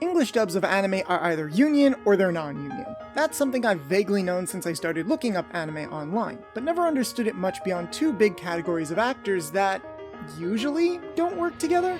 English dubs of anime are either union or they're non-union. That's something I've vaguely known since I started looking up anime online, but never understood it much beyond two big categories of actors that usually don't work together.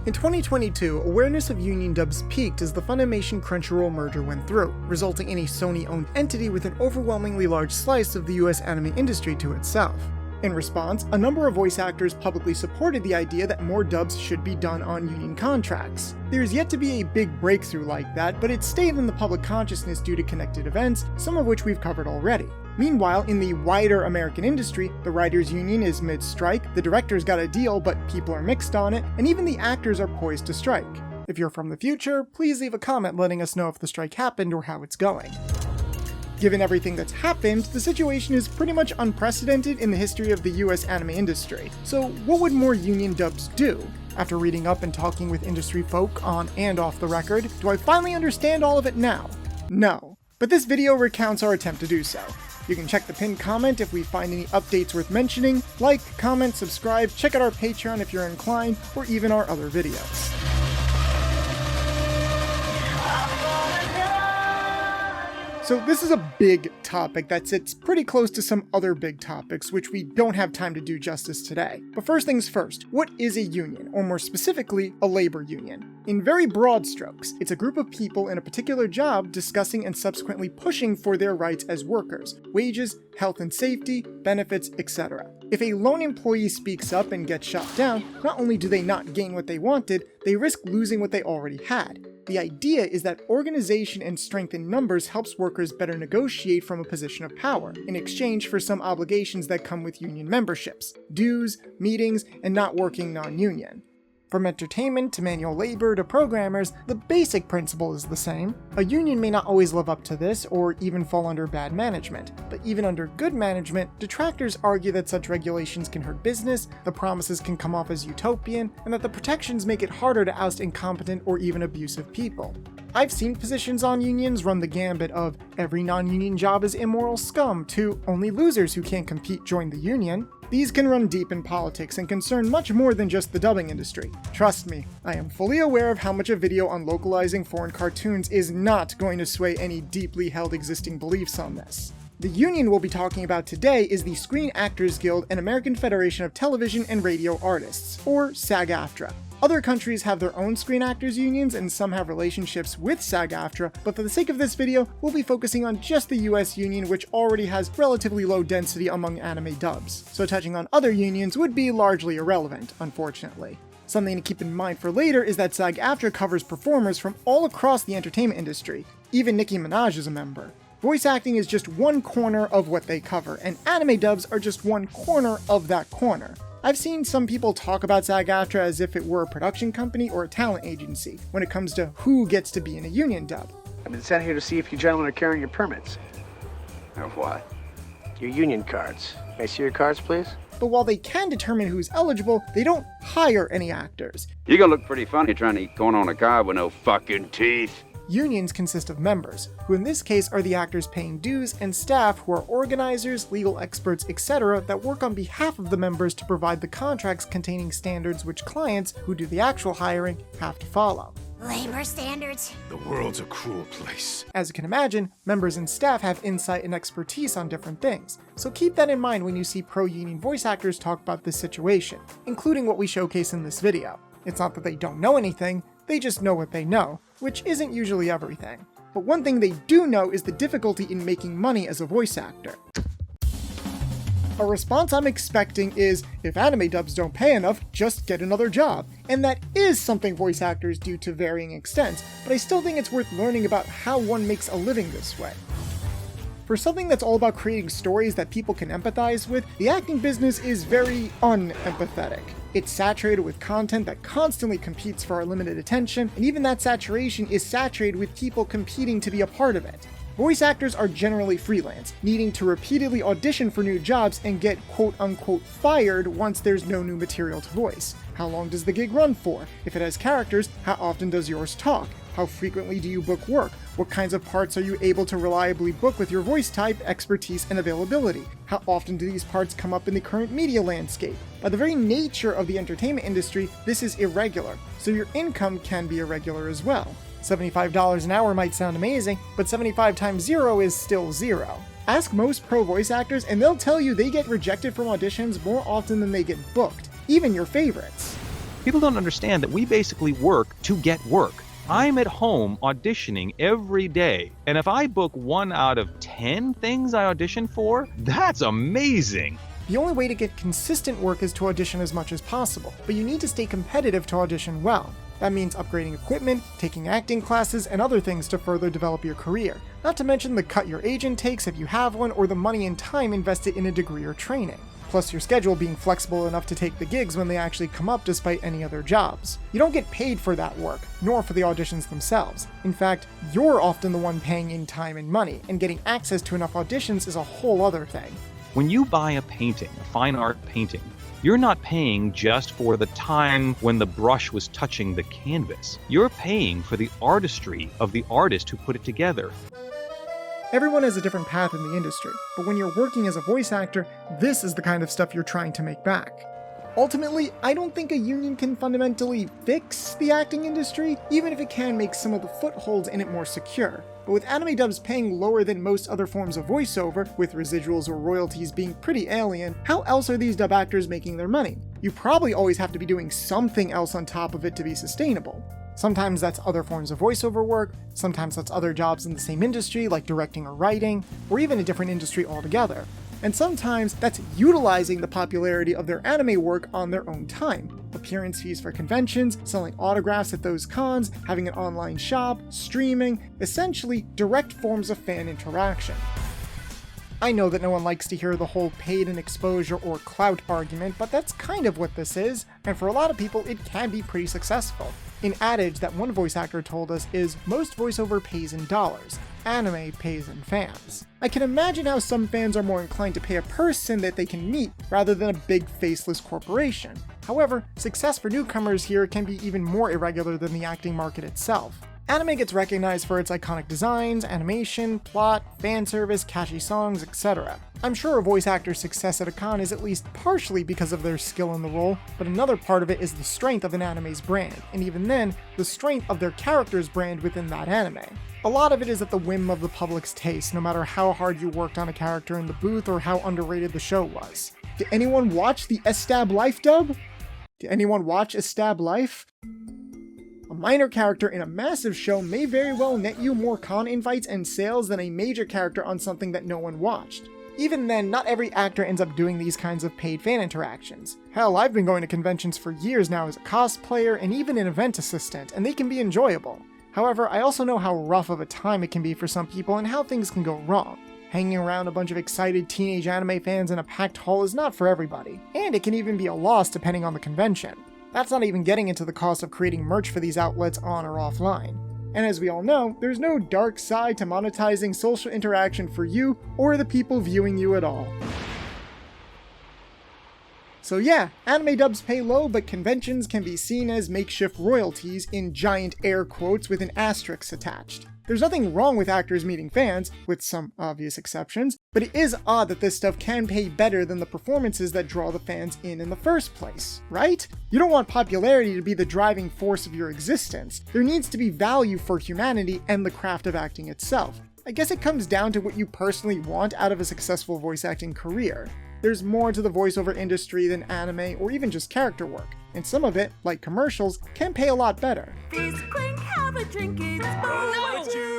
In 2022, awareness of union dubs peaked as the Funimation Crunchyroll merger went through, resulting in a Sony-owned entity with an overwhelmingly large slice of the US anime industry to itself. In response, a number of voice actors publicly supported the idea that more dubs should be done on union contracts. There's yet to be a big breakthrough like that, but it's stayed in the public consciousness due to connected events, some of which we've covered already. Meanwhile, in the wider American industry, the writers' union is mid-strike, the directors got a deal but people are mixed on it, and even the actors are poised to strike. If you're from the future, please leave a comment letting us know if the strike happened or how it's going. Given everything that's happened, the situation is pretty much unprecedented in the history of the US anime industry. So what would more union dubs do? After reading up and talking with industry folk on and off the record, do I finally understand all of it now? No. But this video recounts our attempt to do so. You can check the pinned comment if we find any updates worth mentioning, like, comment, subscribe, check out our Patreon if you're inclined, or even our other videos. So this is a big topic that sits pretty close to some other big topics, which we don't have time to do justice today. But first things first, what is a union, or more specifically, a labor union? In very broad strokes, it's a group of people in a particular job discussing and subsequently pushing for their rights as workers, wages, health and safety, benefits, etc. If a lone employee speaks up and gets shut down, not only do they not gain what they wanted, they risk losing what they already had. The idea is that organization and strength in numbers helps workers better negotiate from a position of power, in exchange for some obligations that come with union memberships, dues, meetings, and not working non-union. From entertainment to manual labor to programmers, the basic principle is the same. A union may not always live up to this, or even fall under bad management, but even under good management, detractors argue that such regulations can hurt business, the promises can come off as utopian, and that the protections make it harder to oust incompetent or even abusive people. I've seen positions on unions run the gambit of every non-union job is immoral scum to only losers who can't compete join the union. These can run deep in politics and concern much more than just the dubbing industry. Trust me, I am fully aware of how much a video on localizing foreign cartoons is not going to sway any deeply held existing beliefs on this. The union we'll be talking about today is the Screen Actors Guild and American Federation of Television and Radio Artists, or SAG-AFTRA. Other countries have their own screen actors unions and some have relationships with SAG-AFTRA, but for the sake of this video, we'll be focusing on just the US union, which already has relatively low density among anime dubs. So touching on other unions would be largely irrelevant, unfortunately. Something to keep in mind for later is that SAG-AFTRA covers performers from all across the entertainment industry. Even Nicki Minaj is a member. Voice acting is just one corner of what they cover, and anime dubs are just one corner of that corner. I've seen some people talk about SAG-AFTRA as if it were a production company or a talent agency when it comes to who gets to be in a union dub. I've been sent here to see if you gentlemen are carrying your permits. Of what? Your union cards. May I see your cards, please? But while they can determine who's eligible, they don't hire any actors. You're gonna look pretty funny trying to eat corn on a cob with no fucking teeth. Unions consist of members, who in this case are the actors paying dues, and staff who are organizers, legal experts, etc. that work on behalf of the members to provide the contracts containing standards which clients, who do the actual hiring, have to follow. Labor standards? The world's a cruel place. As you can imagine, members and staff have insight and expertise on different things, so keep that in mind when you see pro-union voice actors talk about this situation, including what we showcase in this video. It's not that they don't know anything, they just know what they know, which isn't usually everything. But one thing they do know is the difficulty in making money as a voice actor. A response I'm expecting is, if anime dubs don't pay enough, just get another job. And that is something voice actors do to varying extents, but I still think it's worth learning about how one makes a living this way. For something that's all about creating stories that people can empathize with, the acting business is very unempathetic. It's saturated with content that constantly competes for our limited attention, and even that saturation is saturated with people competing to be a part of it. Voice actors are generally freelance, needing to repeatedly audition for new jobs and get quote-unquote fired once there's no new material to voice. How long does the gig run for? If it has characters, how often does yours talk? How frequently do you book work? What kinds of parts are you able to reliably book with your voice type, expertise, and availability? How often do these parts come up in the current media landscape? By the very nature of the entertainment industry, this is irregular, so your income can be irregular as well. $75 an hour might sound amazing, but 75 times 0 is still 0. Ask most pro voice actors and they'll tell you they get rejected from auditions more often than they get booked, even your favorites. People don't understand that we basically work to get work. I'm at home auditioning every day, and if I book 1 out of 10 things I audition for, that's amazing. The only way to get consistent work is to audition as much as possible, but you need to stay competitive to audition well. That means upgrading equipment, taking acting classes, and other things to further develop your career. Not to mention the cut your agent takes if you have one, or the money and time invested in a degree or training. Plus your schedule being flexible enough to take the gigs when they actually come up despite any other jobs. You don't get paid for that work, nor for the auditions themselves. In fact, you're often the one paying in time and money, and getting access to enough auditions is a whole other thing. When you buy a painting, a fine art painting, you're not paying just for the time when the brush was touching the canvas. You're paying for the artistry of the artist who put it together. Everyone has a different path in the industry, but when you're working as a voice actor, this is the kind of stuff you're trying to make back. Ultimately, I don't think a union can fundamentally fix the acting industry, even if it can make some of the footholds in it more secure. But with anime dubs paying lower than most other forms of voiceover, with residuals or royalties being pretty alien, how else are these dub actors making their money? You probably always have to be doing something else on top of it to be sustainable. Sometimes that's other forms of voiceover work, sometimes that's other jobs in the same industry like directing or writing, or even a different industry altogether. And sometimes that's utilizing the popularity of their anime work on their own time. Appearance fees for conventions, selling autographs at those cons, having an online shop, streaming, essentially direct forms of fan interaction. I know that no one likes to hear the whole paid in exposure or clout argument, but that's kind of what this is, and for a lot of people it can be pretty successful. An adage that one voice actor told us is, most voiceover pays in dollars, anime pays in fans. I can imagine how some fans are more inclined to pay a person that they can meet rather than a big faceless corporation. However, success for newcomers here can be even more irregular than the acting market itself. Anime gets recognized for its iconic designs, animation, plot, fan service, catchy songs, etc. I'm sure a voice actor's success at a con is at least partially because of their skill in the role, but another part of it is the strength of an anime's brand, and even then, the strength of their character's brand within that anime. A lot of it is at the whim of the public's taste, no matter how hard you worked on a character in the booth or how underrated the show was. Did anyone watch the Stab Life dub? Did anyone watch Stab Life? A minor character in a massive show may very well net you more con invites and sales than a major character on something that no one watched. Even then, not every actor ends up doing these kinds of paid fan interactions. Hell, I've been going to conventions for years now as a cosplayer and even an event assistant, and they can be enjoyable. However, I also know how rough of a time it can be for some people and how things can go wrong. Hanging around a bunch of excited teenage anime fans in a packed hall is not for everybody, and it can even be a loss depending on the convention. That's not even getting into the cost of creating merch for these outlets on or offline. And as we all know, there's no dark side to monetizing social interaction for you or the people viewing you at all. So yeah, anime dubs pay low, but conventions can be seen as makeshift royalties in giant air quotes with an asterisk attached. There's nothing wrong with actors meeting fans, with some obvious exceptions, but it is odd that this stuff can pay better than the performances that draw the fans in the first place, right? You don't want popularity to be the driving force of your existence. There needs to be value for humanity and the craft of acting itself. I guess it comes down to what you personally want out of a successful voice acting career. There's more to the voiceover industry than anime or even just character work, and some of it, like commercials, can pay a lot better. This quick, have a drink, it's no,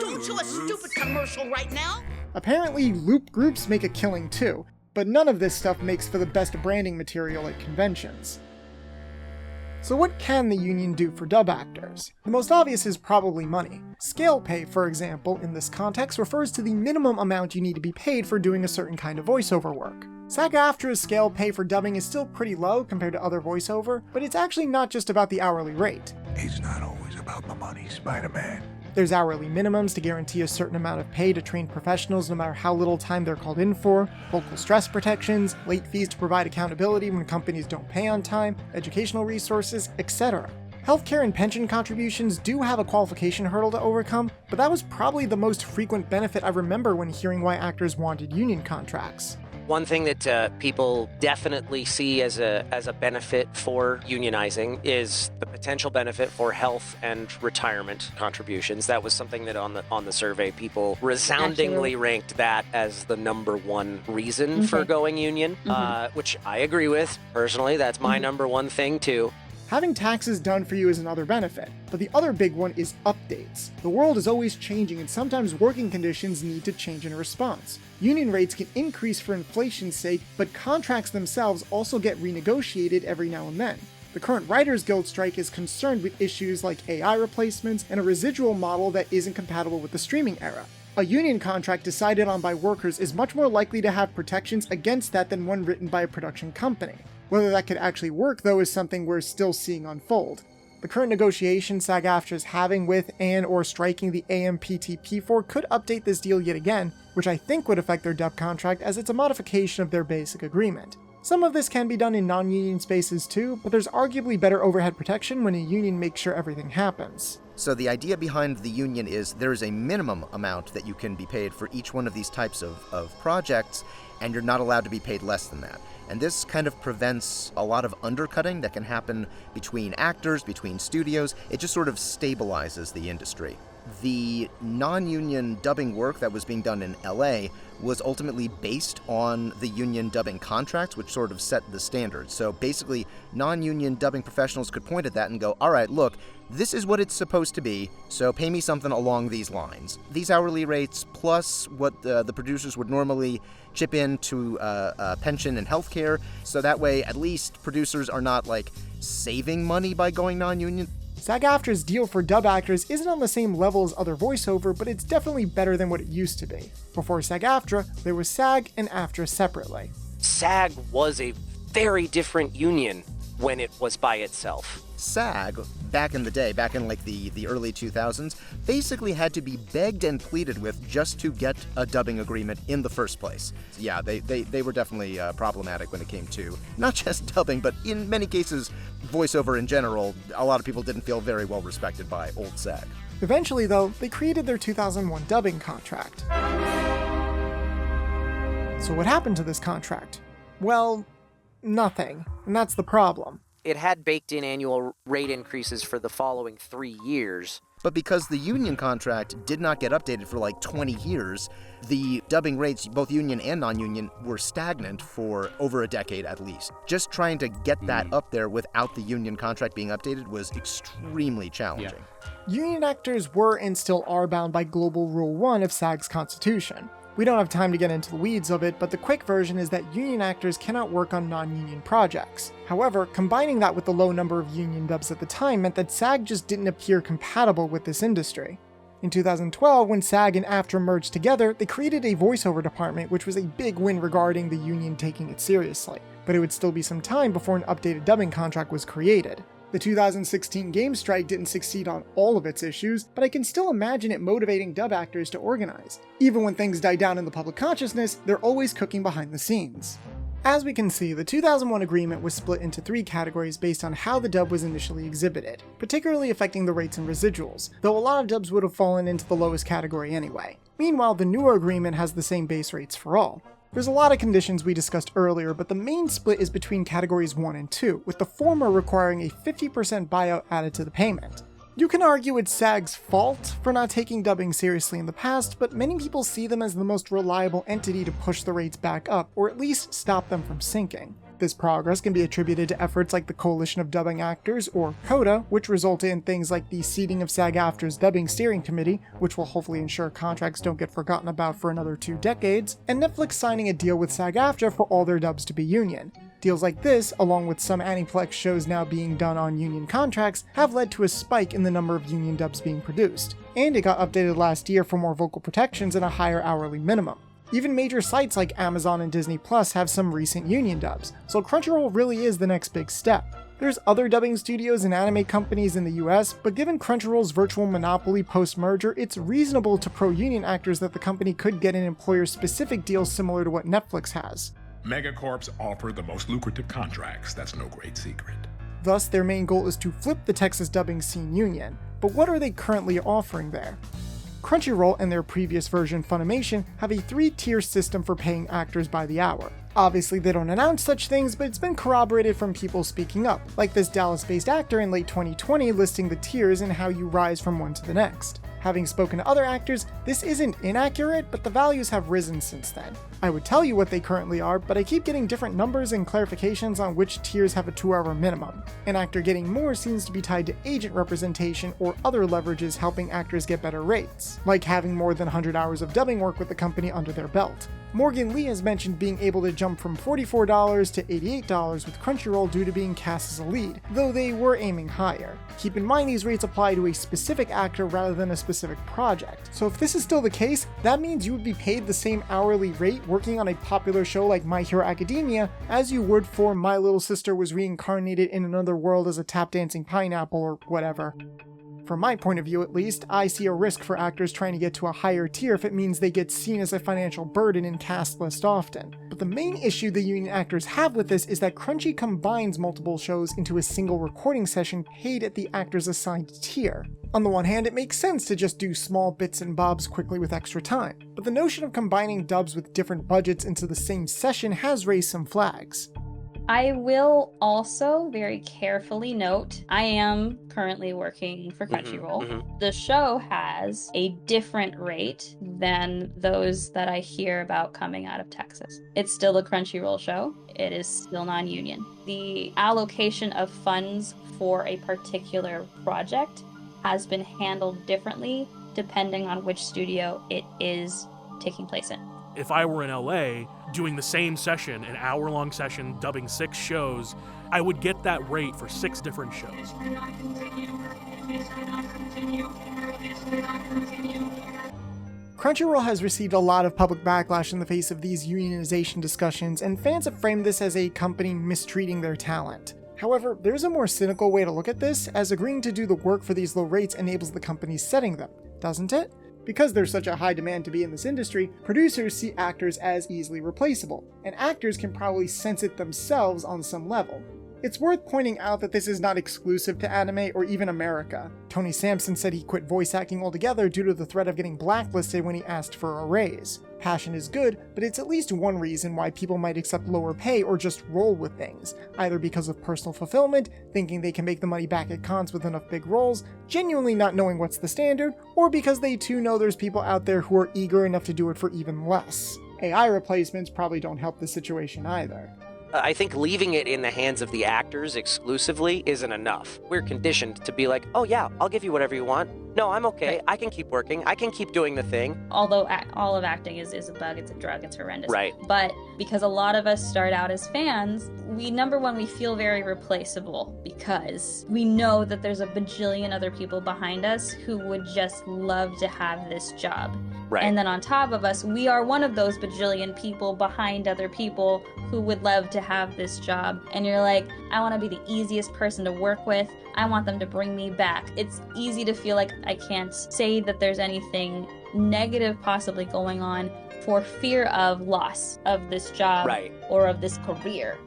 don't show a stupid commercial right now. Apparently, loop groups make a killing too, but none of this stuff makes for the best branding material at conventions. So what can the union do for dub actors? The most obvious is probably money. Scale pay, for example, in this context refers to the minimum amount you need to be paid for doing a certain kind of voiceover work. SAG-AFTRA's scale pay for dubbing is still pretty low compared to other voiceover, but it's actually not just about the hourly rate. It's not always about the money, Spider-Man. There's hourly minimums to guarantee a certain amount of pay to trained professionals no matter how little time they're called in for, vocal stress protections, late fees to provide accountability when companies don't pay on time, educational resources, etc. Healthcare and pension contributions do have a qualification hurdle to overcome, but that was probably the most frequent benefit I remember when hearing why actors wanted union contracts. One thing that people definitely see as a benefit for unionizing is the potential benefit for health and retirement contributions. That was something that on the survey, people resoundingly ranked that as the number one reason for going union, which I agree with. Personally, that's my number one thing too. Having taxes done for you is another benefit, but the other big one is updates. The world is always changing and sometimes working conditions need to change in response. Union rates can increase for inflation's sake, but contracts themselves also get renegotiated every now and then. The current Writers Guild strike is concerned with issues like AI replacements and a residual model that isn't compatible with the streaming era. A union contract decided on by workers is much more likely to have protections against that than one written by a production company. Whether that could actually work, though, is something we're still seeing unfold. The current negotiation SAG-AFTRA is having with and/or striking the AMPTP for could update this deal yet again, which I think would affect their dub contract as it's a modification of their basic agreement. Some of this can be done in non-union spaces too, but there's arguably better overhead protection when a union makes sure everything happens. So the idea behind the union is there is a minimum amount that you can be paid for each one of these types of projects, and you're not allowed to be paid less than that. And this kind of prevents a lot of undercutting that can happen between actors, between studios. It just sort of stabilizes the industry. The non-union dubbing work that was being done in LA was ultimately based on the union dubbing contracts, which sort of set the standard. So basically, non-union dubbing professionals could point at that and go, all right, look, this is what it's supposed to be, so pay me something along these lines. These hourly rates plus what the producers would normally chip in to pension and healthcare, so that way at least producers are not like saving money by going non-union. SAG-AFTRA's deal for dub actors isn't on the same level as other voiceover, but it's definitely better than what it used to be. Before SAG-AFTRA, there was SAG and AFTRA separately. SAG was a very different union when it was by itself. SAG, back in the day, back in like the early 2000s, basically had to be begged and pleaded with just to get a dubbing agreement in the first place. Yeah, they were definitely problematic when it came to not just dubbing, but in many cases, voiceover in general. A lot of people didn't feel very well respected by old SAG. Eventually, though, they created their 2001 dubbing contract. So what happened to this contract? Well, nothing, and that's the problem. It had baked in annual rate increases for the following 3 years. But because the union contract did not get updated for like 20 years, the dubbing rates, both union and non-union, were stagnant for over a decade at least. Just trying to get that up there without the union contract being updated was extremely challenging. Union actors were and still are bound by Global Rule 1 of SAG's constitution. We don't have time to get into the weeds of it, but the quick version is that union actors cannot work on non-union projects. However, combining that with the low number of union dubs at the time meant that SAG just didn't appear compatible with this industry. In 2012, when SAG and AFTRA merged together, they created a voiceover department, which was a big win regarding the union taking it seriously. But it would still be some time before an updated dubbing contract was created. The 2016 game strike didn't succeed on all of its issues, but I can still imagine it motivating dub actors to organize. Even when things die down in the public consciousness, they're always cooking behind the scenes. As we can see, the 2001 agreement was split into 3 categories based on how the dub was initially exhibited, particularly affecting the rates and residuals, though a lot of dubs would have fallen into the lowest category anyway. Meanwhile, the newer agreement has the same base rates for all. There's a lot of conditions we discussed earlier, but the main split is between categories 1 and 2, with the former requiring a 50% buyout added to the payment. You can argue it's SAG's fault for not taking dubbing seriously in the past, but many people see them as the most reliable entity to push the rates back up, or at least stop them from sinking. This progress can be attributed to efforts like the Coalition of Dubbing Actors, or CODA, which resulted in things like the seating of SAG-AFTRA's Dubbing Steering Committee, which will hopefully ensure contracts don't get forgotten about for another 2 decades, and Netflix signing a deal with SAG-AFTRA for all their dubs to be union. Deals like this, along with some Aniplex shows now being done on union contracts, have led to a spike in the number of union dubs being produced, and it got updated last year for more vocal protections and a higher hourly minimum. Even major sites like Amazon and Disney Plus have some recent union dubs, so Crunchyroll really is the next big step. There's other dubbing studios and anime companies in the US, but given Crunchyroll's virtual monopoly post-merger, it's reasonable to pro-union actors that the company could get an employer-specific deal similar to what Netflix has. Megacorps offer the most lucrative contracts, that's no great secret. Thus, their main goal is to flip the Texas dubbing scene union. But what are they currently offering there? Crunchyroll and their previous version Funimation have a 3-tier system for paying actors by the hour. Obviously they don't announce such things, but it's been corroborated from people speaking up, like this Dallas-based actor in late 2020 listing the tiers and how you rise from one to the next. Having spoken to other actors, this isn't inaccurate, but the values have risen since then. I would tell you what they currently are, but I keep getting different numbers and clarifications on which tiers have a 2-hour minimum. An actor getting more seems to be tied to agent representation or other leverages helping actors get better rates, like having more than 100 hours of dubbing work with the company under their belt. Morgan Lee has mentioned being able to jump from $44 to $88 with Crunchyroll due to being cast as a lead, though they were aiming higher. Keep in mind these rates apply to a specific actor rather than a specific project. So if this is still the case, that means you would be paid the same hourly rate working on a popular show like My Hero Academia as you would for My Little Sister Was Reincarnated in Another World as a tap dancing pineapple or whatever. From my point of view at least, I see a risk for actors trying to get to a higher tier if it means they get seen as a financial burden and cast less often. But the main issue the union actors have with this is that Crunchy combines multiple shows into a single recording session paid at the actor's assigned tier. On the one hand, it makes sense to just do small bits and bobs quickly with extra time, but the notion of combining dubs with different budgets into the same session has raised some flags. I will also very carefully note, I am currently working for Crunchyroll. The show has a different rate than those that I hear about coming out of Texas. It's still a Crunchyroll show. It is still non-union. The allocation of funds for a particular project has been handled differently depending on which studio it is taking place in. If I were in LA doing the same session, an hour-long session, dubbing 6 shows, I would get that rate for 6 different shows. Crunchyroll has received a lot of public backlash in the face of these unionization discussions, and fans have framed this as a company mistreating their talent. However, there's a more cynical way to look at this, as agreeing to do the work for these low rates enables the company setting them, doesn't it? Because there's such a high demand to be in this industry, producers see actors as easily replaceable, and actors can probably sense it themselves on some level. It's worth pointing out that this is not exclusive to anime or even America. Tony Sampson said he quit voice acting altogether due to the threat of getting blacklisted when he asked for a raise. Passion is good, but it's at least one reason why people might accept lower pay or just roll with things, either because of personal fulfillment, thinking they can make the money back at cons with enough big roles, genuinely not knowing what's the standard, or because they too know there's people out there who are eager enough to do it for even less. AI replacements probably don't help the situation either. I think leaving it in the hands of the actors exclusively isn't enough. We're conditioned to be like, oh yeah, I'll give you whatever you want. No, I'm okay. I can keep working. I can keep doing the thing. Although all of acting is a bug, it's a drug, it's horrendous. Right. But because a lot of us start out as fans, number one, we feel very replaceable because we know that there's a bajillion other people behind us who would just love to have this job. Right. And then on top of us, we are one of those bajillion people behind other people who would love to have this job. And you're like, I want to be the easiest person to work with. I want them to bring me back. It's easy to feel like I can't say that there's anything negative possibly going on for fear of loss of this job or of this career.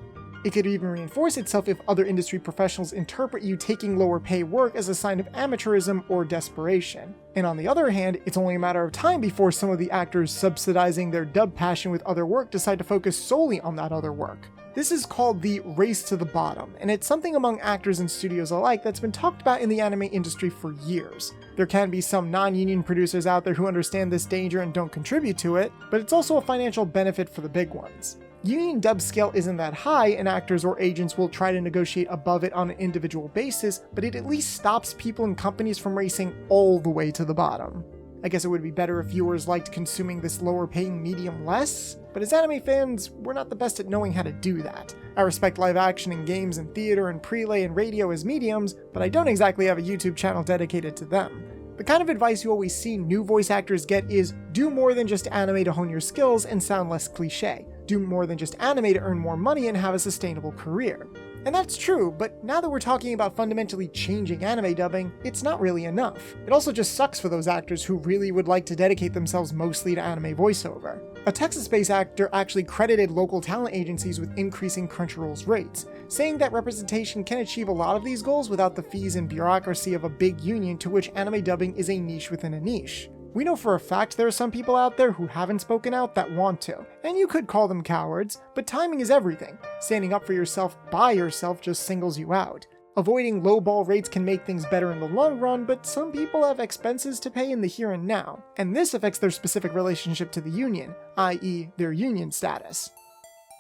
It could even reinforce itself if other industry professionals interpret you taking lower pay work as a sign of amateurism or desperation. And on the other hand, it's only a matter of time before some of the actors subsidizing their dub passion with other work decide to focus solely on that other work. This is called the race to the bottom, and it's something among actors and studios alike that's been talked about in the anime industry for years. There can be some non-union producers out there who understand this danger and don't contribute to it, but it's also a financial benefit for the big ones. Union dub scale isn't that high, and actors or agents will try to negotiate above it on an individual basis, but it at least stops people and companies from racing all the way to the bottom. I guess it would be better if viewers liked consuming this lower paying medium less, but as anime fans, we're not the best at knowing how to do that. I respect live action and games and theater and prelay and radio as mediums, but I don't exactly have a YouTube channel dedicated to them. The kind of advice you always see new voice actors get is do more than just anime to hone your skills and sound less cliche. Do more than just anime to earn more money and have a sustainable career. And that's true, but now that we're talking about fundamentally changing anime dubbing, it's not really enough. It also just sucks for those actors who really would like to dedicate themselves mostly to anime voiceover. A Texas-based actor actually credited local talent agencies with increasing Crunchyroll's rates, saying that representation can achieve a lot of these goals without the fees and bureaucracy of a big union to which anime dubbing is a niche within a niche. We know for a fact there are some people out there who haven't spoken out that want to, and you could call them cowards, but timing is everything. Standing up for yourself by yourself just singles you out. Avoiding low-ball rates can make things better in the long run, but some people have expenses to pay in the here and now, and this affects their specific relationship to the union, i.e. their union status.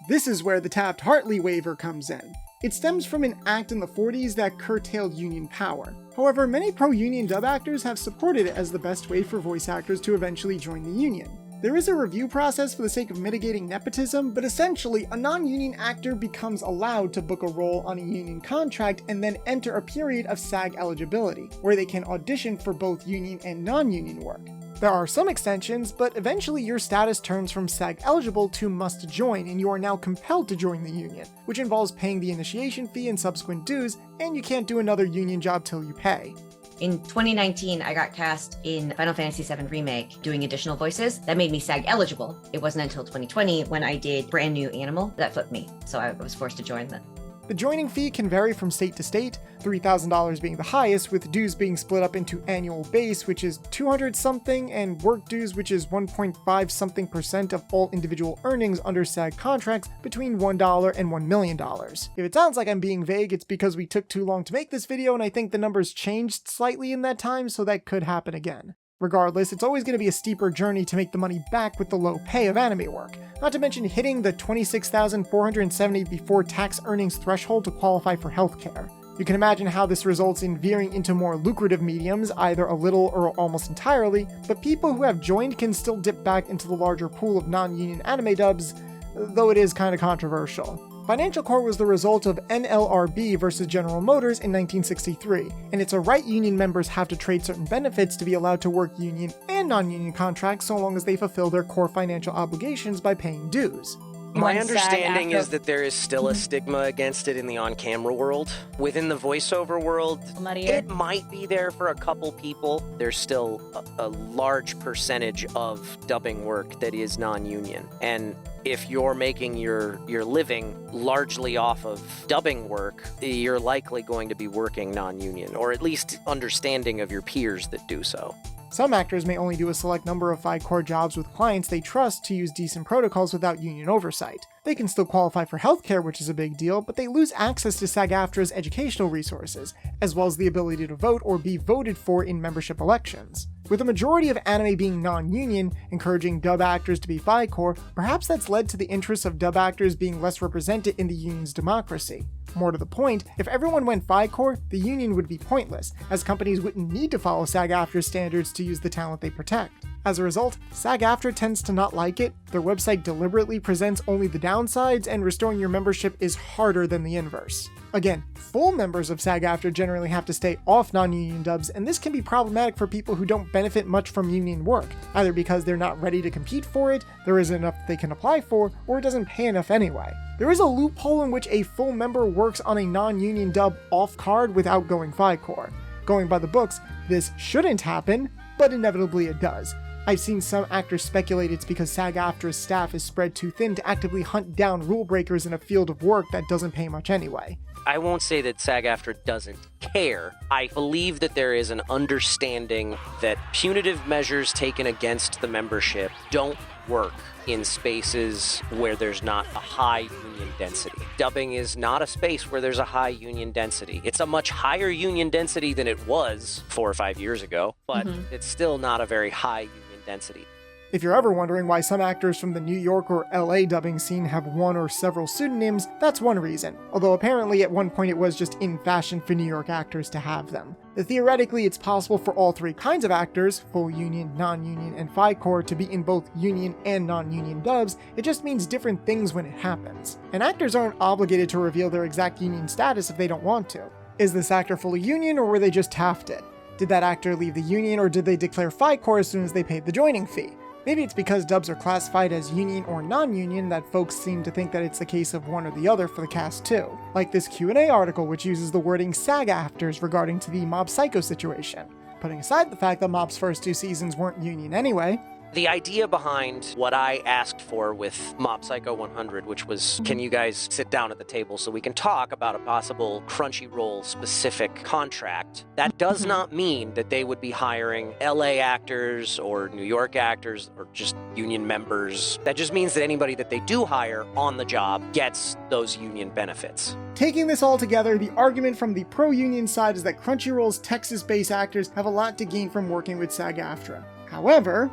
This is where the Taft-Hartley waiver comes in. It stems from an act in the 40s that curtailed union power. However, many pro-union dub actors have supported it as the best way for voice actors to eventually join the union. There is a review process for the sake of mitigating nepotism, but essentially, a non-union actor becomes allowed to book a role on a union contract and then enter a period of SAG eligibility, where they can audition for both union and non-union work. There are some extensions, but eventually your status turns from SAG eligible to must join, and you are now compelled to join the union, which involves paying the initiation fee and subsequent dues, and you can't do another union job till you pay. In 2019, I got cast in Final Fantasy VII Remake doing additional voices. That made me SAG eligible. It wasn't until 2020 when I did Brand New Animal that flipped me, so I was forced to join them. The joining fee can vary from state to state, $3,000 being the highest, with dues being split up into annual base, which is 200 something, and work dues, which is 1.5 something% of all individual earnings under SAG contracts between $1 and $1 million. If it sounds like I'm being vague, it's because we took too long to make this video, and I think the numbers changed slightly in that time, so that could happen again. Regardless, it's always going to be a steeper journey to make the money back with the low pay of anime work, not to mention hitting the $26,470 before tax earnings threshold to qualify for healthcare. You can imagine how this results in veering into more lucrative mediums, either a little or almost entirely, but people who have joined can still dip back into the larger pool of non-union anime dubs, though it is kind of controversial. Financial Court was the result of NLRB versus General Motors in 1963, and it's a right union members have to trade certain benefits to be allowed to work union and non-union contracts so long as they fulfill their core financial obligations by paying dues. My understanding is that there is still a stigma against it in the on-camera world. Within the voiceover world, it might be there for a couple people. There's still a large percentage of dubbing work that is non-union. And if you're making your living largely off of dubbing work, you're likely going to be working non-union, or at least understanding of your peers that do so. Some actors may only do a select number of FI-Core jobs with clients they trust to use decent protocols without union oversight. They can still qualify for healthcare, which is a big deal, but they lose access to SAG-AFTRA's educational resources, as well as the ability to vote or be voted for in membership elections. With a majority of anime being non-union, encouraging dub actors to be FI-Core, perhaps that's led to the interests of dub actors being less represented in the union's democracy. More to the point, if everyone went FI-Core, the union would be pointless, as companies wouldn't need to follow SAG-AFTRA standards to use the talent they protect. As a result, SAG-AFTRA tends to not like it, their website deliberately presents only the downsides, and restoring your membership is harder than the inverse. Again, full members of SAG-AFTRA generally have to stay off non-union dubs, and this can be problematic for people who don't benefit much from union work, either because they're not ready to compete for it, there isn't enough they can apply for, or it doesn't pay enough anyway. There is a loophole in which a full member works on a non-union dub off-card without going FI-Core. Going by the books, this shouldn't happen, but inevitably it does. I've seen some actors speculate it's because SAG-AFTRA's staff is spread too thin to actively hunt down rule breakers in a field of work that doesn't pay much anyway. I won't say that SAG-AFTRA doesn't care. I believe that there is an understanding that punitive measures taken against the membership don't work in spaces where there's not a high union density. Dubbing is not a space where there's a high union density. It's a much higher union density than it was 4 or 5 years ago, but it's still not a very high union density. If you're ever wondering why some actors from the New York or LA dubbing scene have one or several pseudonyms, that's one reason, although apparently at one point it was just in fashion for New York actors to have them. Theoretically, it's possible for all three kinds of actors, full union, non-union, and FI-Core, to be in both union and non-union dubs, it just means different things when it happens. And actors aren't obligated to reveal their exact union status if they don't want to. Is this actor fully union, or were they just Tafted? Did that actor leave the union, or did they declare FI-Core as soon as they paid the joining fee? Maybe it's because dubs are classified as union or non-union that folks seem to think that it's the case of one or the other for the cast too. Like this Q&A article which uses the wording SAG-AFTRAs regarding to the Mob Psycho situation. Putting aside the fact that Mob's first 2 seasons weren't union anyway, The idea behind what I asked for with Mob Psycho 100, which was, can you guys sit down at the table so we can talk about a possible Crunchyroll specific contract? That does not mean that they would be hiring LA actors or New York actors or just union members. That just means that anybody that they do hire on the job gets those union benefits. Taking this all together, the argument from the pro-union side is that Crunchyroll's Texas-based actors have a lot to gain from working with SAG-AFTRA. However,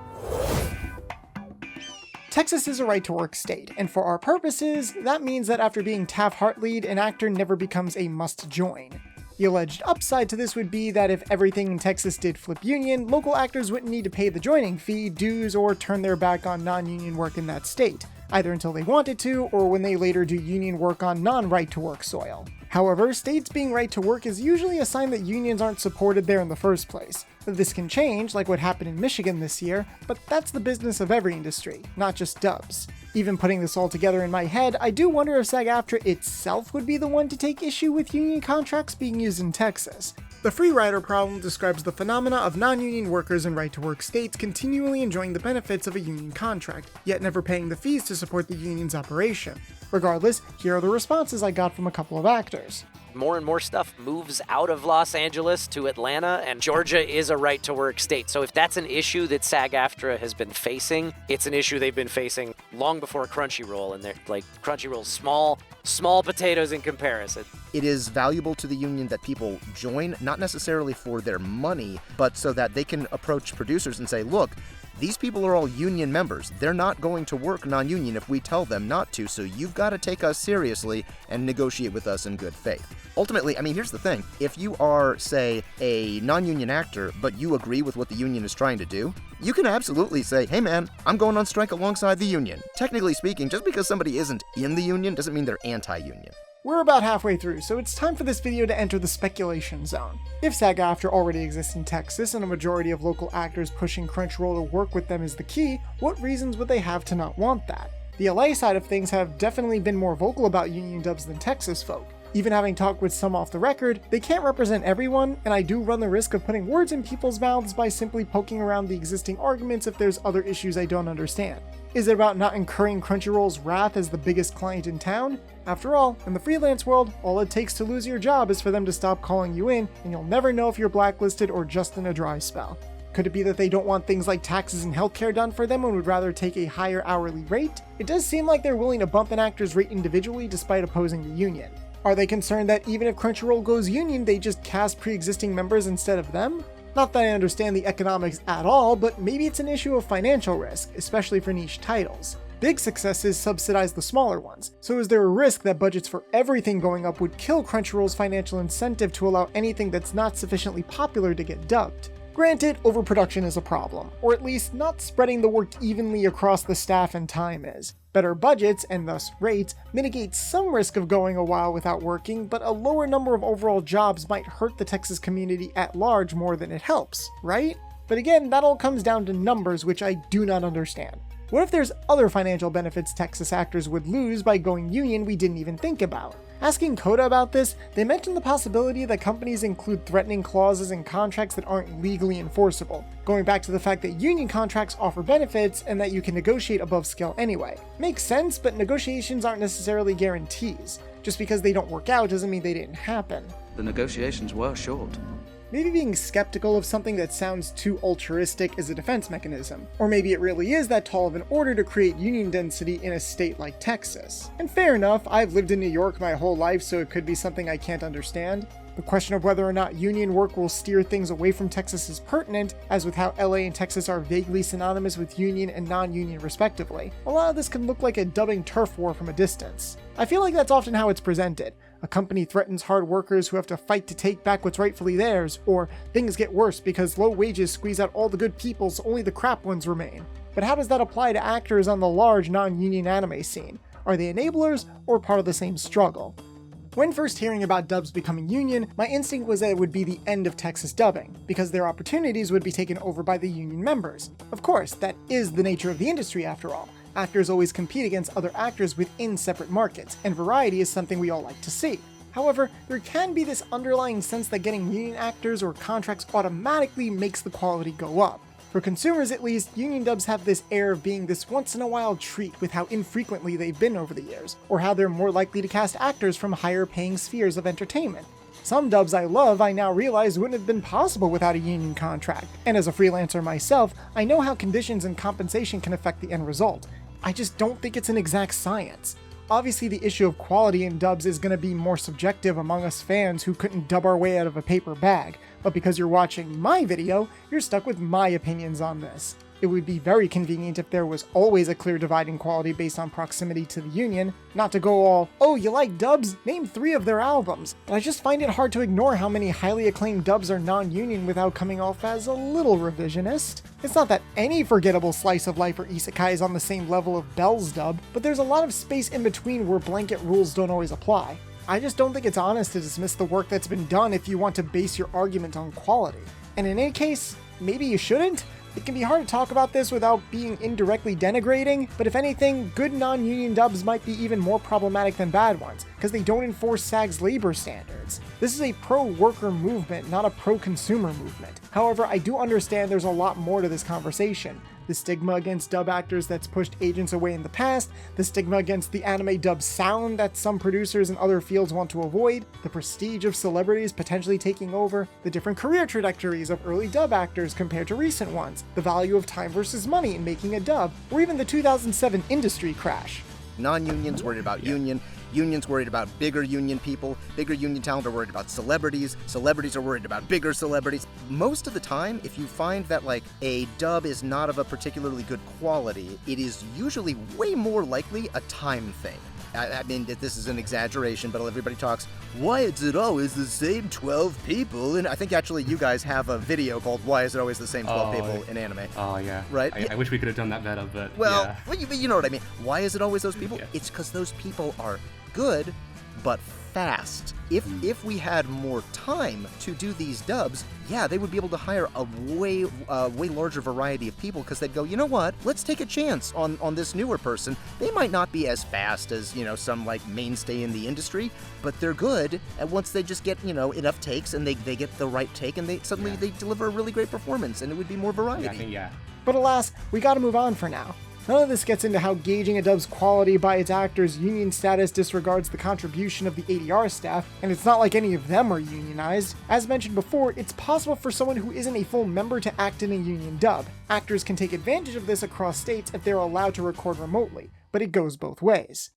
Texas is a right-to-work state, and for our purposes, that means that after being Taft-Hartley'd, an actor never becomes a must-join. The alleged upside to this would be that if everything in Texas did flip union, local actors wouldn't need to pay the joining fee, dues, or turn their back on non-union work in that state, either until they wanted to or when they later do union work on non-right-to-work soil. However, states being right-to-work is usually a sign that unions aren't supported there in the first place. This can change, like what happened in Michigan this year, but that's the business of every industry, not just dubs. Even putting this all together in my head, I do wonder if SAG-AFTRA itself would be the one to take issue with union contracts being used in Texas. The free rider problem describes the phenomena of non-union workers in right-to-work states continually enjoying the benefits of a union contract, yet never paying the fees to support the union's operation. Regardless, here are the responses I got from a couple of actors. More and more stuff moves out of Los Angeles to Atlanta, and Georgia is a right-to-work state. So if that's an issue that SAG-AFTRA has been facing, it's an issue they've been facing long before Crunchyroll, and they're like, Crunchyroll's small potatoes in comparison. It is valuable to the union that people join, not necessarily for their money, but so that they can approach producers and say, look, these people are all union members. They're not going to work non-union if we tell them not to, so you've got to take us seriously and negotiate with us in good faith. Ultimately, I mean, here's the thing. If you are, say, a non-union actor, but you agree with what the union is trying to do, you can absolutely say, hey man, I'm going on strike alongside the union. Technically speaking, just because somebody isn't in the union doesn't mean they're anti-union. We're about halfway through, so it's time for this video to enter the speculation zone. If SAG-AFTRA already exists in Texas and a majority of local actors pushing Crunchyroll to work with them is the key, what reasons would they have to not want that? The LA side of things have definitely been more vocal about union dubs than Texas folk. Even having talked with some off the record, they can't represent everyone, and I do run the risk of putting words in people's mouths by simply poking around the existing arguments if there's other issues I don't understand. Is it about not incurring Crunchyroll's wrath as the biggest client in town? After all, in the freelance world, all it takes to lose your job is for them to stop calling you in, and you'll never know if you're blacklisted or just in a dry spell. Could it be that they don't want things like taxes and healthcare done for them and would rather take a higher hourly rate? It does seem like they're willing to bump an actor's rate individually despite opposing the union. Are they concerned that even if Crunchyroll goes union, they just cast pre-existing members instead of them? Not that I understand the economics at all, but maybe it's an issue of financial risk, especially for niche titles. Big successes subsidize the smaller ones, so is there a risk that budgets for everything going up would kill Crunchyroll's financial incentive to allow anything that's not sufficiently popular to get dubbed? Granted, overproduction is a problem, or at least not spreading the work evenly across the staff and time is. Better budgets, and thus rates, mitigate some risk of going a while without working, but a lower number of overall jobs might hurt the Texas community at large more than it helps, right? But again, that all comes down to numbers, which I do not understand. What if there's other financial benefits Texas actors would lose by going union we didn't even think about? Asking Coda about this, they mentioned the possibility that companies include threatening clauses in contracts that aren't legally enforceable, going back to the fact that union contracts offer benefits and that you can negotiate above scale anyway. Makes sense, but negotiations aren't necessarily guarantees. Just because they don't work out doesn't mean they didn't happen. The negotiations were short. Maybe being skeptical of something that sounds too altruistic is a defense mechanism, or maybe it really is that tall of an order to create union density in a state like Texas. And fair enough, I've lived in New York my whole life, so it could be something I can't understand. The question of whether or not union work will steer things away from Texas is pertinent, as with how LA and Texas are vaguely synonymous with union and non-union respectively. A lot of this can look like a dubbing turf war from a distance. I feel like that's often how it's presented. A company threatens hard workers who have to fight to take back what's rightfully theirs, or things get worse because low wages squeeze out all the good people so only the crap ones remain. But how does that apply to actors on the large non-union anime scene? Are they enablers, or part of the same struggle? When first hearing about dubs becoming union, my instinct was that it would be the end of Texas dubbing, because their opportunities would be taken over by the union members. Of course, that is the nature of the industry after all. Actors always compete against other actors within separate markets, and variety is something we all like to see. However, there can be this underlying sense that getting union actors or contracts automatically makes the quality go up. For consumers at least, union dubs have this air of being this once-in-a-while treat with how infrequently they've been over the years, or how they're more likely to cast actors from higher-paying spheres of entertainment. Some dubs I love I now realize wouldn't have been possible without a union contract, and as a freelancer myself, I know how conditions and compensation can affect the end result. I just don't think it's an exact science. Obviously, the issue of quality in dubs is going to be more subjective among us fans who couldn't dub our way out of a paper bag, but because you're watching my video, you're stuck with my opinions on this. It would be very convenient if there was always a clear divide in quality based on proximity to the union, not to go all, oh, you like dubs? Name 3 of their albums. But I just find it hard to ignore how many highly acclaimed dubs are non-union without coming off as a little revisionist. It's not that any forgettable slice of life or isekai is on the same level of Bell's dub, but there's a lot of space in between where blanket rules don't always apply. I just don't think it's honest to dismiss the work that's been done if you want to base your argument on quality. And in any case, maybe you shouldn't? It can be hard to talk about this without being indirectly denigrating, but if anything, good non-union dubs might be even more problematic than bad ones, because they don't enforce SAG's labor standards. This is a pro-worker movement, not a pro-consumer movement. However, I do understand there's a lot more to this conversation. The stigma against dub actors that's pushed agents away in the past, the stigma against the anime dub sound that some producers in other fields want to avoid, the prestige of celebrities potentially taking over, the different career trajectories of early dub actors compared to recent ones, the value of time versus money in making a dub, or even the 2007 industry crash. Non-unions worried about union. Unions worried about bigger union people. Bigger union talent are worried about celebrities. Celebrities are worried about bigger celebrities. Most of the time, if you find that like a dub is not of a particularly good quality, it is usually way more likely a time thing. I mean, this is an exaggeration, but everybody talks, why is it always the same 12 people? And I think actually you guys have a video called Why Is It Always the Same 12 People in Anime? Oh, yeah. Right? I wish we could have done that better, but well, yeah. Well, you know what I mean. Why is it always those people? Yeah. It's because those people are good, but fast. If we had more time to do these dubs, yeah, they would be able to hire a way larger variety of people, because they'd go, you know what, let's take a chance on this newer person. They might not be as fast as, you know, some like mainstay in the industry, but they're good, and once they just get, you know, enough takes and they get the right take, and they deliver a really great performance, and it would be more variety. Yeah. But alas, we gotta move on for now. None of this gets into how gauging a dub's quality by its actors' union status disregards the contribution of the ADR staff, and it's not like any of them are unionized. As mentioned before, it's possible for someone who isn't a full member to act in a union dub. Actors can take advantage of this across states if they're allowed to record remotely, but it goes both ways.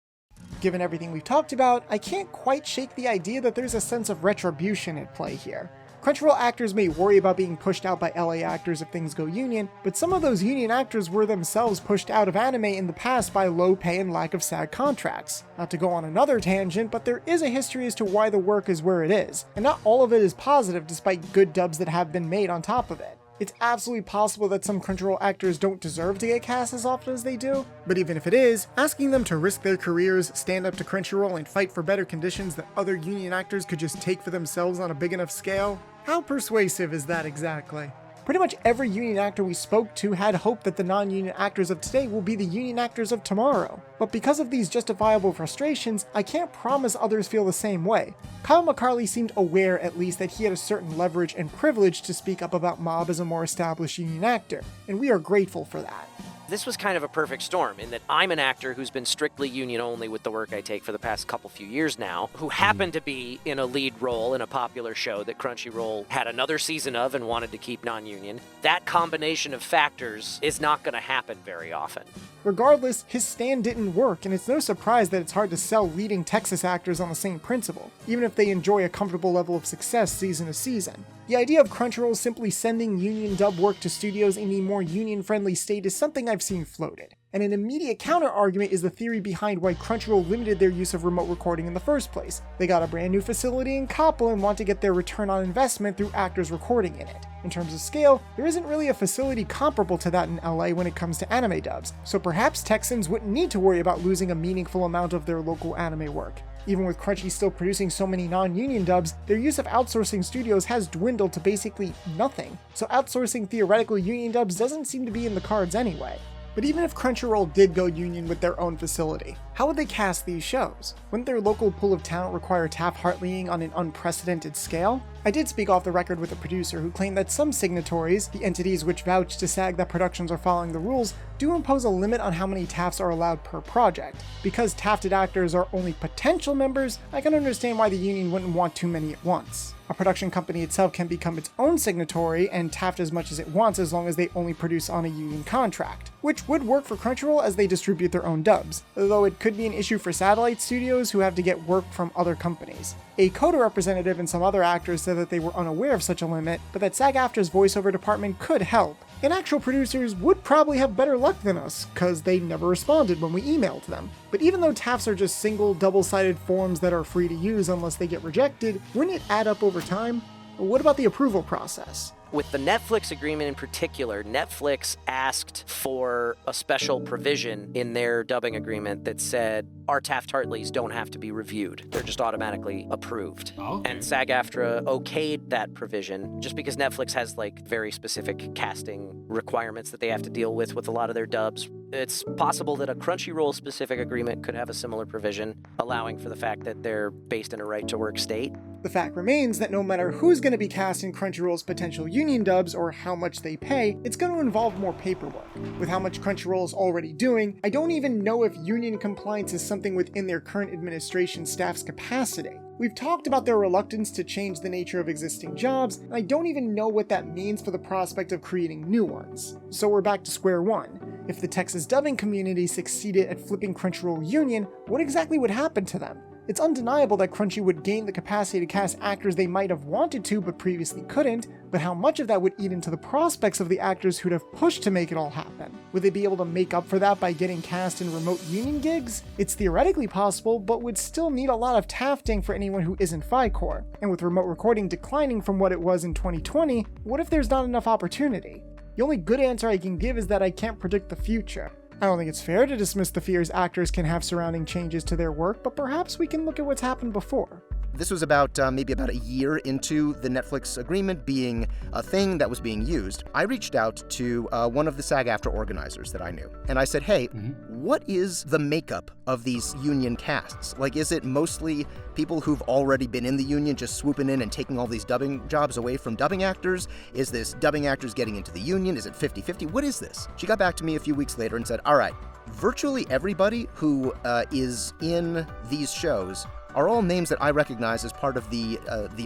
Given everything we've talked about, I can't quite shake the idea that there's a sense of retribution at play here. Crunchyroll actors may worry about being pushed out by LA actors if things go union, but some of those union actors were themselves pushed out of anime in the past by low pay and lack of SAG contracts. Not to go on another tangent, but there is a history as to why the work is where it is, and not all of it is positive despite good dubs that have been made on top of it. It's absolutely possible that some Crunchyroll actors don't deserve to get cast as often as they do, but even if it is, asking them to risk their careers, stand up to Crunchyroll, and fight for better conditions that other union actors could just take for themselves on a big enough scale? How persuasive is that exactly? Pretty much every union actor we spoke to had hope that the non-union actors of today will be the union actors of tomorrow. But because of these justifiable frustrations, I can't promise others feel the same way. Kyle McCarley seemed aware at least that he had a certain leverage and privilege to speak up about Mob as a more established union actor, and we are grateful for that. This was kind of a perfect storm in that I'm an actor who's been strictly union only with the work I take for the past few years now, who happened to be in a lead role in a popular show that Crunchyroll had another season of and wanted to keep non-union. That combination of factors is not going to happen very often. Regardless, his stand didn't work, and it's no surprise that it's hard to sell leading Texas actors on the same principle, even if they enjoy a comfortable level of success season to season. The idea of Crunchyroll simply sending union dub work to studios in a more union-friendly state is something I've seen floated. And an immediate counter-argument is the theory behind why Crunchyroll limited their use of remote recording in the first place. They got a brand new facility in Koppel and want to get their return on investment through actors recording in it. In terms of scale, there isn't really a facility comparable to that in LA when it comes to anime dubs, so perhaps Texans wouldn't need to worry about losing a meaningful amount of their local anime work. Even with Crunchy still producing so many non-union dubs, their use of outsourcing studios has dwindled to basically nothing, so outsourcing theoretical union dubs doesn't seem to be in the cards anyway. But even if Crunchyroll did go union with their own facility, how would they cast these shows? Wouldn't their local pool of talent require Taft-Hartleying on an unprecedented scale? I did speak off the record with a producer who claimed that some signatories, the entities which vouch to SAG that productions are following the rules, do impose a limit on how many TAFs are allowed per project. Because tafted actors are only potential members, I can understand why the union wouldn't want too many at once. A production company itself can become its own signatory and taft as much as it wants as long as they only produce on a union contract, which would work for Crunchyroll as they distribute their own dubs, though it could be an issue for satellite studios who have to get work from other companies. A CODA representative and some other actors said that they were unaware of such a limit, but that SAG-AFTRA's voiceover department could help. And actual producers would probably have better luck than us, cause they never responded when we emailed them. But even though TAFs are just single, double-sided forms that are free to use unless they get rejected, wouldn't it add up over time? What about the approval process? With the Netflix agreement in particular, Netflix asked for a special provision in their dubbing agreement that said our Taft-Hartleys don't have to be reviewed. They're just automatically approved. Okay. And SAG-AFTRA okayed that provision just because Netflix has like very specific casting requirements that they have to deal with a lot of their dubs. It's possible that a Crunchyroll specific agreement could have a similar provision, allowing for the fact that they're based in a right-to-work state. The fact remains that no matter who's going to be cast in Crunchyroll's potential union dubs or how much they pay, it's going to involve more paperwork. With how much Crunchyroll is already doing, I don't even know if union compliance is something within their current administration staff's capacity. We've talked about their reluctance to change the nature of existing jobs, and I don't even know what that means for the prospect of creating new ones. So we're back to square one. If the Texas dubbing community succeeded at flipping Crunchyroll union, what exactly would happen to them? It's undeniable that Crunchy would gain the capacity to cast actors they might have wanted to but previously couldn't, but how much of that would eat into the prospects of the actors who'd have pushed to make it all happen? Would they be able to make up for that by getting cast in remote union gigs? It's theoretically possible, but would still need a lot of tafting for anyone who isn't FICOR. And with remote recording declining from what it was in 2020, what if there's not enough opportunity? The only good answer I can give is that I can't predict the future. I don't think it's fair to dismiss the fears actors can have surrounding changes to their work, but perhaps we can look at what's happened before. This was maybe about a year into the Netflix agreement being a thing that was being used. I reached out to one of the SAG-AFTRA organizers that I knew, and I said, hey, what is the makeup of these union casts? Like, is it mostly people who've already been in the union just swooping in and taking all these dubbing jobs away from dubbing actors? Is this dubbing actors getting into the union? Is it 50-50? What is this? She got back to me a few weeks later and said, all right, virtually everybody who is in these shows are all names that I recognize as part of the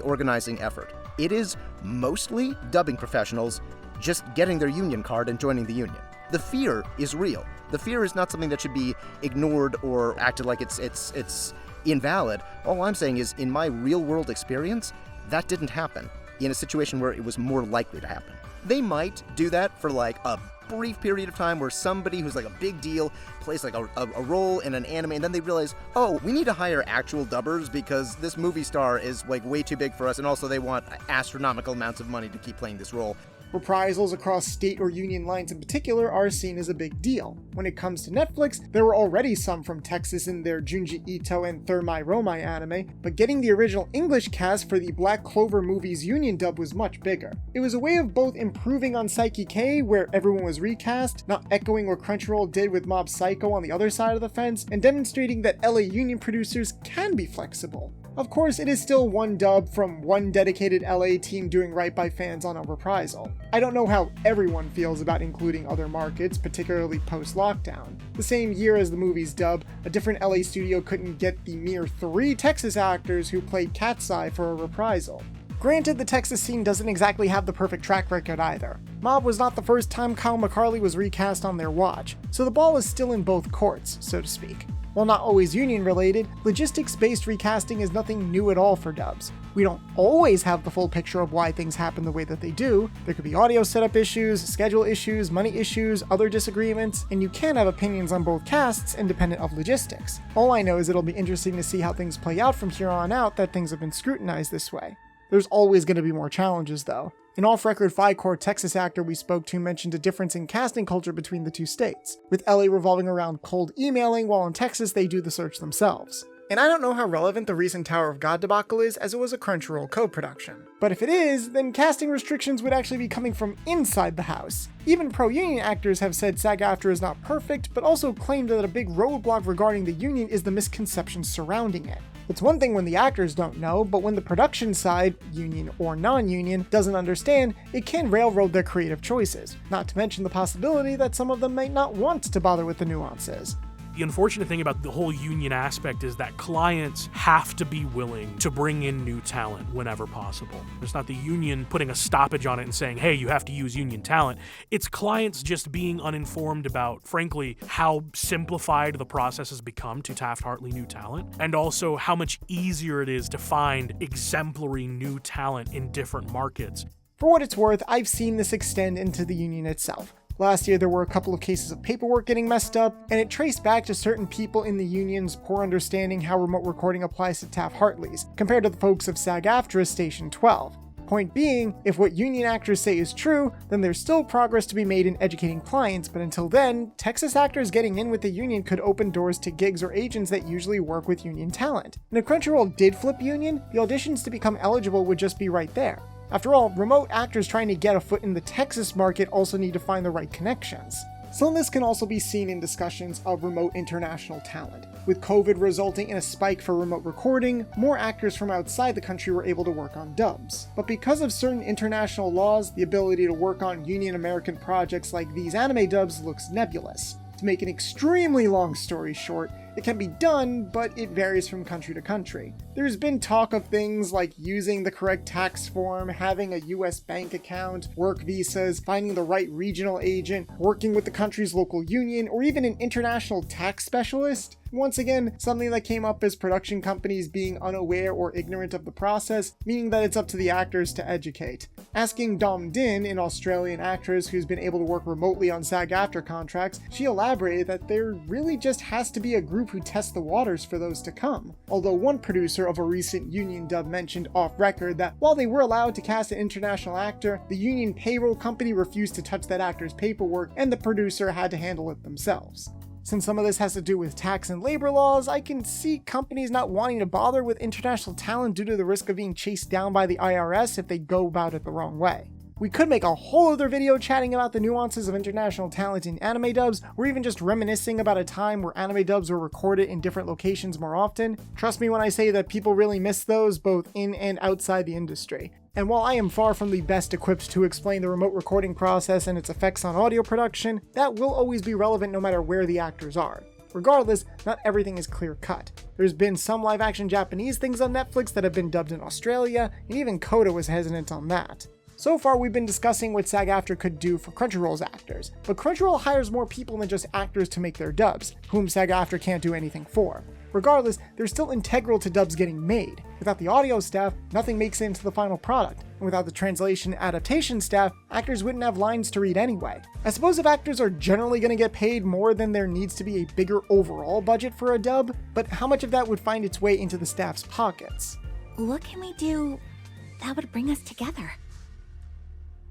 organizing effort. It is mostly dubbing professionals just getting their union card and joining the union. The fear is real. The fear is not something that should be ignored or acted like it's invalid. All I'm saying is, in my real-world experience, that didn't happen in a situation where it was more likely to happen. They might do that for like a brief period of time where somebody who's like a big deal plays like a role in an anime, and then they realize, oh, we need to hire actual dubbers because this movie star is like way too big for us, and also they want astronomical amounts of money to keep playing this role. Reprisals across state or union lines in particular are seen as a big deal. When it comes to Netflix, there were already some from Texas in their Junji Ito and Thermae Romai anime, but getting the original English cast for the Black Clover movie's union dub was much bigger. It was a way of both improving on Psyche K, where everyone was recast, not echoing what Crunchyroll did with Mob Psycho on the other side of the fence, and demonstrating that LA union producers can be flexible. Of course, it is still one dub from one dedicated LA team doing right by fans on a reprisal. I don't know how everyone feels about including other markets, particularly post-lockdown. The same year as the movie's dub, a different LA studio couldn't get the mere 3 Texas actors who played Cat's Eye for a reprisal. Granted, the Texas scene doesn't exactly have the perfect track record either. Mob was not the first time Kyle McCarley was recast on their watch, so the ball is still in both courts, so to speak. While not always union-related, logistics-based recasting is nothing new at all for dubs. We don't always have the full picture of why things happen the way that they do. There could be audio setup issues, schedule issues, money issues, other disagreements, and you can have opinions on both casts independent of logistics. All I know is it'll be interesting to see how things play out from here on out that things have been scrutinized this way. There's always going to be more challenges though. An off-record FICOR Texas actor we spoke to mentioned a difference in casting culture between the two states, with LA revolving around cold emailing while in Texas they do the search themselves. And I don't know how relevant the recent Tower of God debacle is, as it was a Crunchyroll co-production. But if it is, then casting restrictions would actually be coming from inside the house. Even pro-union actors have said SAG-AFTRA is not perfect, but also claimed that a big roadblock regarding the union is the misconceptions surrounding it. It's one thing when the actors don't know, but when the production side, union or non-union, doesn't understand, it can railroad their creative choices, not to mention the possibility that some of them might not want to bother with the nuances. The unfortunate thing about the whole union aspect is that clients have to be willing to bring in new talent whenever possible. It's not the union putting a stoppage on it and saying, hey, you have to use union talent. It's clients just being uninformed about, frankly, how simplified the process has become to Taft-Hartley new talent, and also how much easier it is to find exemplary new talent in different markets. For what it's worth, I've seen this extend into the union itself. Last year, there were a couple of cases of paperwork getting messed up, and it traced back to certain people in the union's poor understanding how remote recording applies to Taft-Hartley's, compared to the folks of SAG-AFTRA's Station 12. Point being, if what union actors say is true, then there's still progress to be made in educating clients, but until then, Texas actors getting in with the union could open doors to gigs or agents that usually work with union talent. And if Crunchyroll did flip union, the auditions to become eligible would just be right there. After all, remote actors trying to get a foot in the Texas market also need to find the right connections. Some of this can also be seen in discussions of remote international talent. With COVID resulting in a spike for remote recording, more actors from outside the country were able to work on dubs. But because of certain international laws, the ability to work on Union American projects like these anime dubs looks nebulous. To make an extremely long story short, it can be done, but it varies from country to country. There's been talk of things like using the correct tax form, having a US bank account, work visas, finding the right regional agent, working with the country's local union, or even an international tax specialist. Once again, something that came up is production companies being unaware or ignorant of the process, meaning that it's up to the actors to educate. Asking Dinh, an Australian actress who's been able to work remotely on SAG-AFTRA contracts, she elaborated that there really just has to be a group who tests the waters for those to come. Although one producer of a recent union dub mentioned off record that while they were allowed to cast an international actor, the union payroll company refused to touch that actor's paperwork and the producer had to handle it themselves. Since some of this has to do with tax and labor laws, I can see companies not wanting to bother with international talent due to the risk of being chased down by the IRS if they go about it the wrong way. We could make a whole other video chatting about the nuances of international talent in anime dubs, or even just reminiscing about a time where anime dubs were recorded in different locations more often. Trust me when I say that people really miss those both in and outside the industry. And while I am far from the best equipped to explain the remote recording process and its effects on audio production, that will always be relevant no matter where the actors are. Regardless, not everything is clear-cut. There's been some live-action Japanese things on Netflix that have been dubbed in Australia, and even Coda was hesitant on that. So far, we've been discussing what SAG-AFTRA could do for Crunchyroll's actors, but Crunchyroll hires more people than just actors to make their dubs, whom SAG-AFTRA can't do anything for. Regardless, they're still integral to dubs getting made. Without the audio staff, nothing makes it into the final product, and without the translation adaptation staff, actors wouldn't have lines to read anyway. I suppose if actors are generally going to get paid more, then there needs to be a bigger overall budget for a dub, but how much of that would find its way into the staff's pockets? What can we do that would bring us together?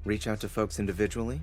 Reach out to folks individually,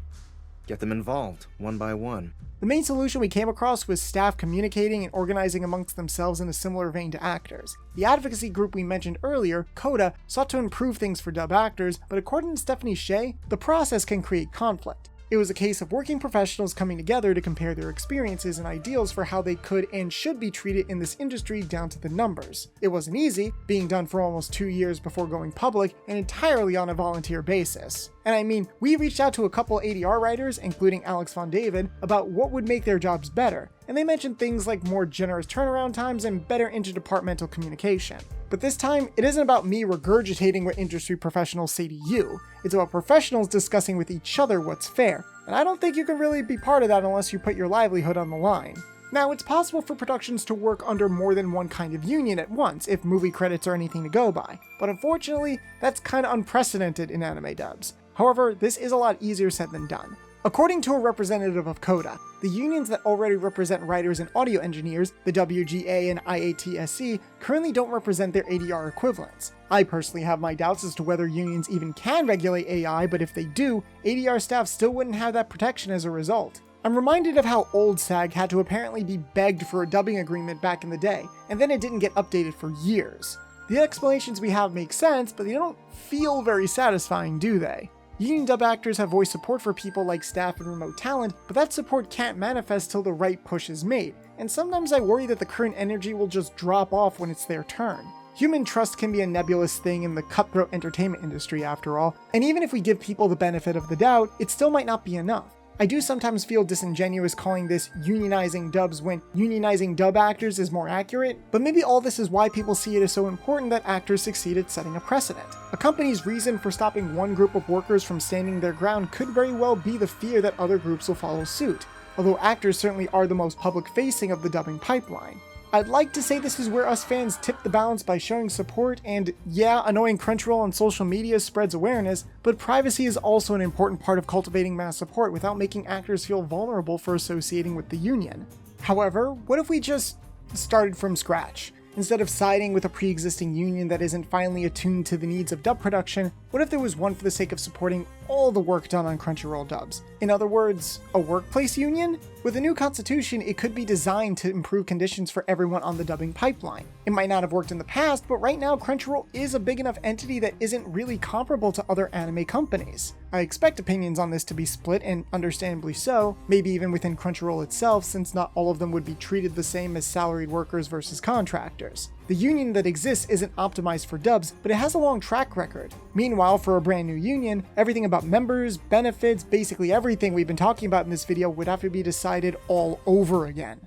get them involved, one by one. The main solution we came across was staff communicating and organizing amongst themselves in a similar vein to actors. The advocacy group we mentioned earlier, Coda, sought to improve things for dub actors, but according to Stephanie Sheh, the process can create conflict. It was a case of working professionals coming together to compare their experiences and ideals for how they could and should be treated in this industry down to the numbers. It wasn't easy, being done for almost 2 years before going public, and entirely on a volunteer basis. And I mean, we reached out to a couple ADR writers, including Alex Von David, about what would make their jobs better, and they mentioned things like more generous turnaround times and better interdepartmental communication. But this time, it isn't about me regurgitating what industry professionals say to you, it's about professionals discussing with each other what's fair, and I don't think you can really be part of that unless you put your livelihood on the line. Now, it's possible for productions to work under more than one kind of union at once if movie credits are anything to go by, but unfortunately, that's kinda unprecedented in anime dubs. However, this is a lot easier said than done. According to a representative of Coda, the unions that already represent writers and audio engineers, the WGA and IATSC, currently don't represent their ADR equivalents. I personally have my doubts as to whether unions even can regulate AI, but if they do, ADR staff still wouldn't have that protection as a result. I'm reminded of how old SAG had to apparently be begged for a dubbing agreement back in the day, and then it didn't get updated for years. The explanations we have make sense, but they don't feel very satisfying, do they? Union dub actors have voiced support for people like staff and remote talent, but that support can't manifest till the right push is made, and sometimes I worry that the current energy will just drop off when it's their turn. Human trust can be a nebulous thing in the cutthroat entertainment industry after all, and even if we give people the benefit of the doubt, it still might not be enough. I do sometimes feel disingenuous calling this unionizing dubs when unionizing dub actors is more accurate, but maybe all this is why people see it as so important that actors succeed at setting a precedent. A company's reason for stopping one group of workers from standing their ground could very well be the fear that other groups will follow suit, although actors certainly are the most public-facing of the dubbing pipeline. I'd like to say this is where us fans tip the balance by showing support, and yeah, annoying Crunchyroll on social media spreads awareness, but privacy is also an important part of cultivating mass support without making actors feel vulnerable for associating with the union. However, what if we just started from scratch? Instead of siding with a pre-existing union that isn't finally attuned to the needs of dub production, what if there was one for the sake of supporting all the work done on Crunchyroll dubs? In other words, a workplace union? With a new constitution, it could be designed to improve conditions for everyone on the dubbing pipeline. It might not have worked in the past, but right now Crunchyroll is a big enough entity that isn't really comparable to other anime companies. I expect opinions on this to be split, and understandably so, maybe even within Crunchyroll itself, since not all of them would be treated the same as salaried workers versus contractors. The union that exists isn't optimized for dubs, but it has a long track record. Meanwhile, for a brand new union, everything about members, benefits, basically everything we've been talking about in this video would have to be decided all over again.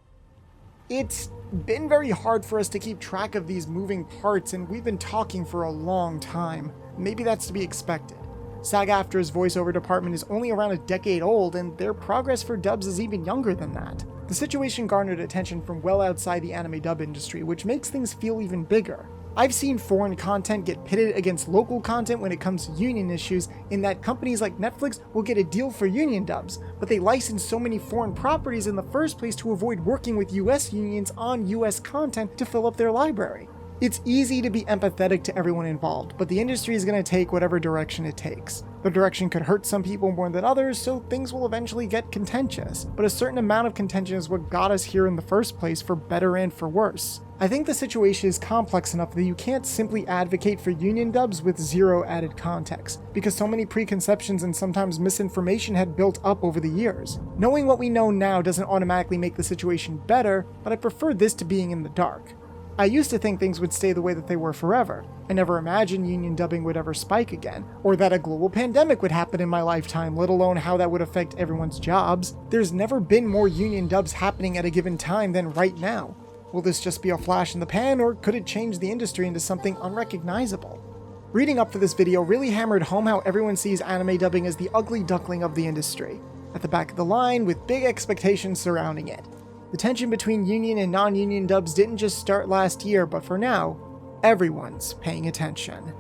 It's been very hard for us to keep track of these moving parts, and we've been talking for a long time. Maybe that's to be expected. SAG-AFTRA's voiceover department is only around a decade old, and their progress for dubs is even younger than that. The situation garnered attention from well outside the anime dub industry, which makes things feel even bigger. I've seen foreign content get pitted against local content when it comes to union issues, in that companies like Netflix will get a deal for union dubs, but they license so many foreign properties in the first place to avoid working with US unions on US content to fill up their library. It's easy to be empathetic to everyone involved, but the industry is going to take whatever direction it takes. The direction could hurt some people more than others, so things will eventually get contentious, but a certain amount of contention is what got us here in the first place, for better and for worse. I think the situation is complex enough that you can't simply advocate for union dubs with zero added context, because so many preconceptions and sometimes misinformation had built up over the years. Knowing what we know now doesn't automatically make the situation better, but I prefer this to being in the dark. I used to think things would stay the way that they were forever. I never imagined union dubbing would ever spike again, or that a global pandemic would happen in my lifetime, let alone how that would affect everyone's jobs. There's never been more union dubs happening at a given time than right now. Will this just be a flash in the pan, or could it change the industry into something unrecognizable? Reading up for this video really hammered home how everyone sees anime dubbing as the ugly duckling of the industry, at the back of the line with big expectations surrounding it. The tension between union and non-union dubs didn't just start last year, but for now, everyone's paying attention.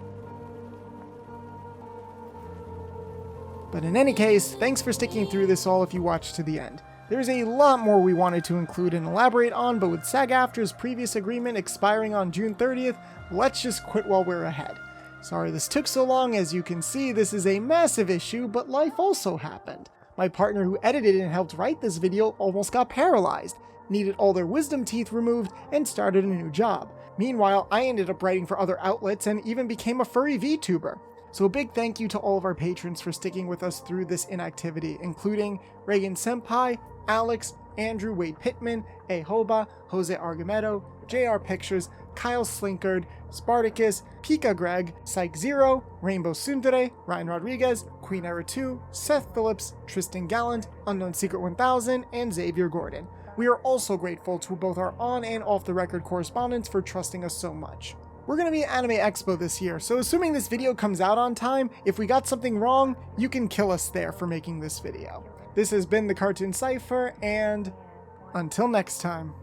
But in any case, thanks for sticking through this all if you watched to the end. There's a lot more we wanted to include and elaborate on, but with SAG-AFTRA's previous agreement expiring on June 30th, let's just quit while we're ahead. Sorry this took so long. As you can see, this is a massive issue, but life also happened. My partner who edited and helped write this video almost got paralyzed, needed all their wisdom teeth removed, and started a new job. Meanwhile, I ended up writing for other outlets and even became a furry VTuber. So a big thank you to all of our patrons for sticking with us through this inactivity, including Reagan Senpai, Alex, Andrew Wade Pittman, Ahoba, Jose Argumedo, JR Pictures, Kyle Slinkard, Spartacus, Pika Greg, Psych Zero, Rainbow Sundere, Ryan Rodriguez, Queen Era 2, Seth Phillips, Tristan Gallant, Unknown Secret 1000, and Xavier Gordon. We are also grateful to both our on and off the record correspondents for trusting us so much. We're going to be at Anime Expo this year, so assuming this video comes out on time, if we got something wrong, you can kill us there for making this video. This has been the Cartoon Cipher, and until next time.